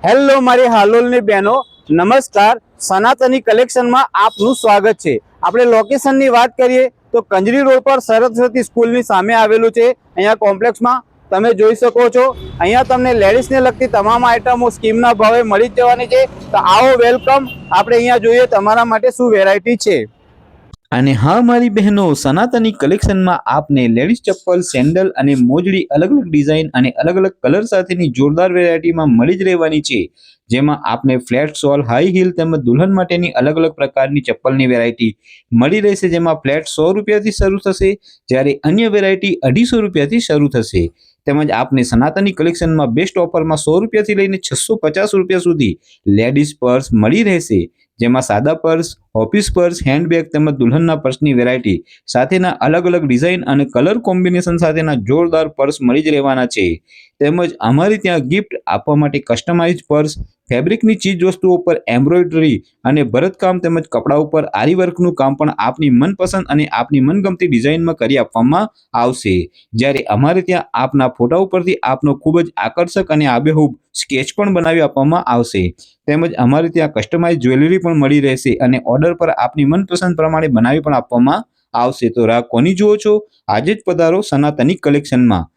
Hello મારી હાલોલની બહેનો, નમસ્કાર। સનાતની કલેક્શનમાં આપનું સ્વાગત છે। આપણે લોકેશનની વાત કરીએ તો કંજરી રોડ પર સરસ્વતી સ્કૂલની સામે આવેલું છે। અહીંયા કોમ્પ્લેક્સમાં તમે જોઈ શકો છો। અહીંયા તમને લેડીઝને લગતી તમામ આઇટમો સ્કીમના ભાવે મળી જ જવાની છે। તો આવો, વેલકમ। આપણે અહીંયા જોઈએ તમારા માટે શું વેરાયટી છે। અને હા મારી બહેનો, સનાતની કલેક્શનમાં આપને લેડીઝ ચપ્પલ, સેન્ડલ અને મોજડી અલગ અલગ ડિઝાઇન અને અલગ અલગ કલર સાથેની જોરદાર વેરાયટીમાં મળી જ રહેવાની છે। જેમાં આપને ફ્લેટ સોલ, હાઈ હીલ તેમજ દુલ્હન માટેની અલગ અલગ પ્રકારની ચપ્પલની વેરાયટી મળી રહેશે। જેમાં ફ્લેટ 100 રૂપિયાથી શરૂ થશે, જ્યારે અન્ય વેરાયટી 250 રૂપિયાથી શરૂ થશે। તેમજ આપને સનાતની કલેક્શનમાં બેસ્ટ ઓફરમાં 100 રૂપિયાથી લઈને 650 રૂપિયા સુધી લેડીઝ પર્સ મળી રહેશે। જેમાં સાદા પર્સ, ઓફિસ પર્સ, હેન્ડબેગ તેમજ દુલ્હનના પર્સની વેરાયટી સાથેના અલગ અલગ ડિઝાઇન અને કલર કોમ્બિનેશન સાથેના જોરદાર પર્સ મળી જ રહેવાના છે। તેમજ અમારી ત્યાં ગિફ્ટ આપવા માટે કસ્ટમાઇઝ પર્સ, ફેબ્રિકની ચીજ વસ્તુઓ પર એમ્બ્રોઇડરી અને ભરતકામ તેમજ કપડા ઉપર આરી વર્કનું કામ પણ આપની મનપસંદ અને આપની મનગમતી ડિઝાઇનમાં કરી આપવામાં આવશે। જ્યારે અમારે ત્યાં આપના ફોટા ઉપરથી આપનો ખૂબ જ આકર્ષક અને આબેહૂબ સ્કેચ પણ બનાવી આપવામાં આવશે। તેમજ અમારે ત્યાં કસ્ટમાઇઝ જ્વેલરી પણ મળી રહેશે અને ઓર્ડર પર આપની મનપસંદ પ્રમાણે બનાવી પણ આપવામાં આવશે। તો રાહ કોની જુઓ છો? આજે જ પધારો સનાતની કલેક્શનમાં।